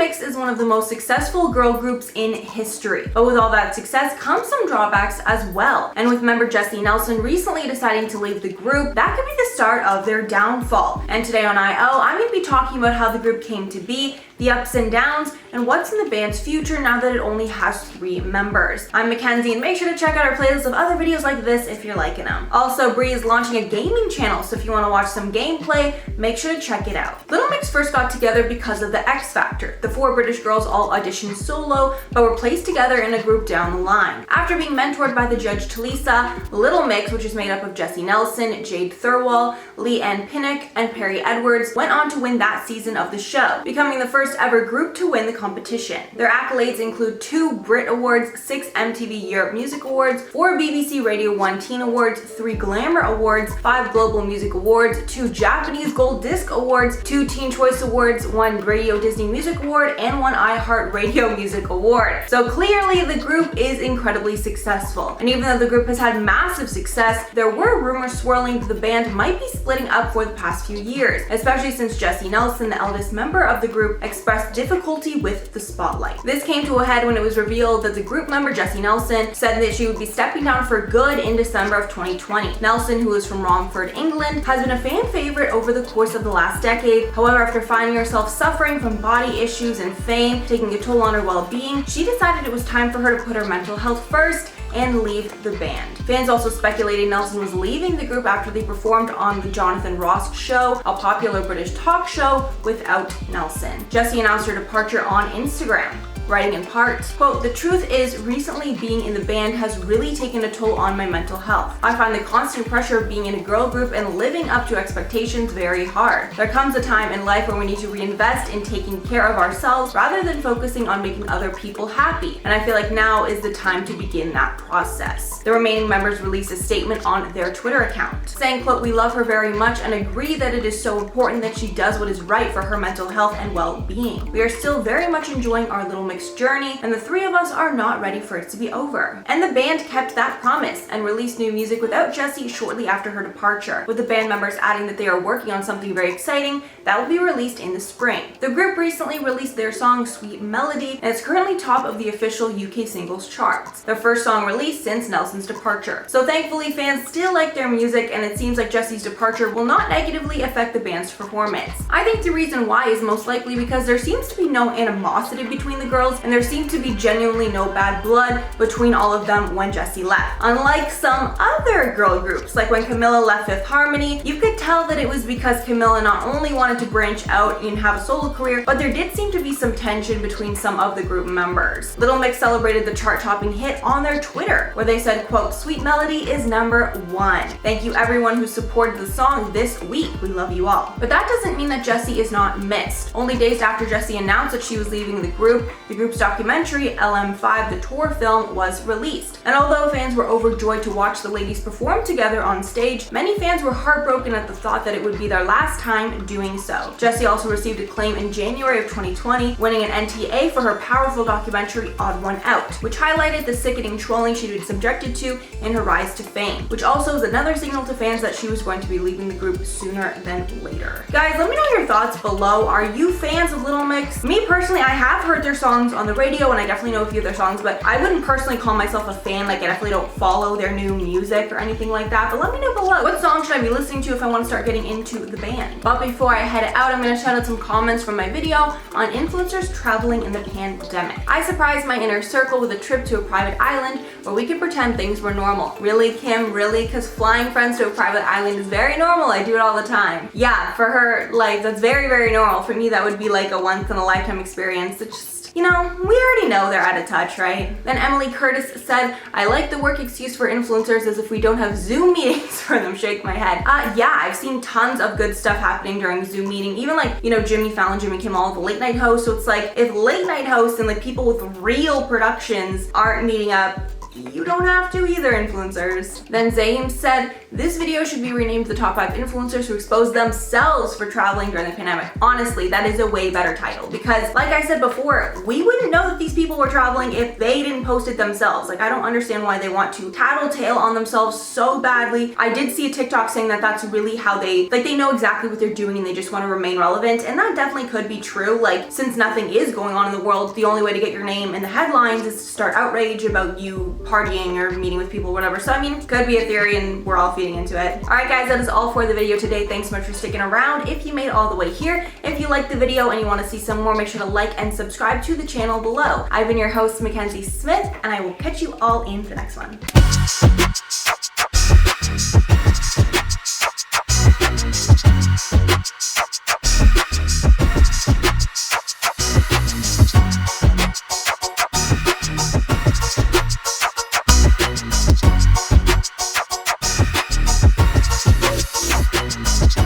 Mix is one of the most successful girl groups in history, but with all that success comes some drawbacks as well. And with member Jesy Nelson recently deciding to leave the group, that could be the start of their downfall. And today on IO, I'm going to be talking about how the group came to be, the ups and downs, and what's in the band's future now that it only has 3 members. I'm Mackenzie, and make sure to check out our playlist of other videos like this if you're liking them. Also, Bree is launching a gaming channel, so if you want to watch some gameplay, make sure to check it out. Little Mix first got together because of the X Factor. The 4 British girls all auditioned solo, but were placed together in a group down the line. After being mentored by the judge Talisa, Little Mix, which is made up of Jesy Nelson, Jade Thirlwall, Leigh-Anne, and Perry Edwards, went on to win that season of the show, becoming the first ever group to win the competition. Their accolades include 2 Brit Awards, 6 MTV Europe Music Awards, 4 BBC Radio 1 Teen Awards, 3 Glamour Awards, 5 Global Music Awards, 2 Japanese Gold Disc Awards, 2 Teen Choice Awards, 1 Radio Disney Music Award, and 1 iHeart Radio Music Award. So clearly the group is incredibly successful. And even though the group has had massive success, there were rumors swirling that the band might be splitting up for the past few years, especially since Jesy Nelson, the eldest member of the group, expressed difficulty with the spotlight. This came to a head when it was revealed that the group member Jesy Nelson said that she would be stepping down for good in December of 2020. Nelson, who is from Romford, England, has been a fan favorite over the course of the last decade. However, after finding herself suffering from body issues and fame taking a toll on her well-being, she decided it was time for her to put her mental health first and leave the band. Fans also speculated Nelson was leaving the group after they performed on the Jonathan Ross Show, a popular British talk show, without Nelson. Jesy announced her departure on Instagram, writing in part, quote, "The truth is, recently being in the band has really taken a toll on my mental health. I find the constant pressure of being in a girl group and living up to expectations very hard. There comes a time in life where we need to reinvest in taking care of ourselves rather than focusing on making other people happy. And I feel like now is the time to begin that process." The remaining members released a statement on their Twitter account, saying, quote, "We love her very much and agree that it is so important that she does what is right for her mental health and well-being. We are still very much enjoying our Little Mix journey, and the 3 of us are not ready for it to be over." And the band kept that promise and released new music without Jesy shortly after her departure, with the band members adding that they are working on something very exciting that will be released in the spring. The group recently released their song Sweet Melody, and it's currently top of the official UK singles charts, their first song released since Nelson's departure. So thankfully fans still like their music, and it seems like Jesy's departure will not negatively affect the band's performance. I think the reason why is most likely because there seems to be no animosity between the girls, and there seemed to be genuinely no bad blood between all of them when Jesy left. Unlike some other girl groups, like when Camilla left Fifth Harmony, you could tell that it was because Camilla not only wanted to branch out and have a solo career, but there did seem to be some tension between some of the group members. Little Mix celebrated the chart-topping hit on their Twitter, where they said, quote, "Sweet Melody is #1. Thank you everyone who supported the song this week. We love you all." But that doesn't mean that Jesy is not missed. Only days after Jesy announced that she was leaving the group's documentary LM5 The Tour film was released. And although fans were overjoyed to watch the ladies perform together on stage, many fans were heartbroken at the thought that it would be their last time doing so. Jesy also received acclaim in January of 2020, winning an NTA for her powerful documentary Odd One Out, which highlighted the sickening trolling she'd been subjected to in her rise to fame, which also is another signal to fans that she was going to be leaving the group sooner than later. Guys, let me know your thoughts below. Are you fans of Little Mix? Me personally, I have heard their songs on the radio, and I definitely know a few of their songs, but I wouldn't personally call myself a fan. Like, I definitely don't follow their new music or anything like that, but let me know below. What song should I be listening to if I want to start getting into the band? But before I head out, I'm going to shout out some comments from my video on influencers traveling in the pandemic. I surprised my inner circle with a trip to a private island where we could pretend things were normal. Really, Kim? Really? Because flying friends to a private island is very normal. I do it all the time. Yeah, for her, like, that's very, very normal. For me, that would be like a once-in-a-lifetime experience. It's just, you know, we already know they're out of touch, right? Then Emily Curtis said, "I like the work excuse for influencers as if we don't have Zoom meetings for them." Shake my head. Yeah, I've seen tons of good stuff happening during Zoom meeting. Even like, you know, Jimmy Fallon, Jimmy Kimmel, the late night hosts. So it's like, if late night hosts and like people with real productions aren't meeting up, you don't have to either, influencers. Then Zaim said, this video should be renamed the top 5 influencers who expose themselves for traveling during the pandemic. Honestly, that is a way better title because like I said before, we wouldn't know that these people were traveling if they didn't post it themselves. Like, I don't understand why they want to tattletale on themselves so badly. I did see a TikTok saying that that's really how they know exactly what they're doing and they just want to remain relevant, and that definitely could be true. Like, since nothing is going on in the world, the only way to get your name in the headlines is to start outrage about you partying or meeting with people, whatever. So I mean, could be a theory and we're all feeding into it. Alright guys, that is all for the video today. Thanks so much for sticking around. If you made it all the way here, if you liked the video and you want to see some more, make sure to like and subscribe to the channel below. I've been your host, Mackenzie Smith, and I will catch you all in the next one.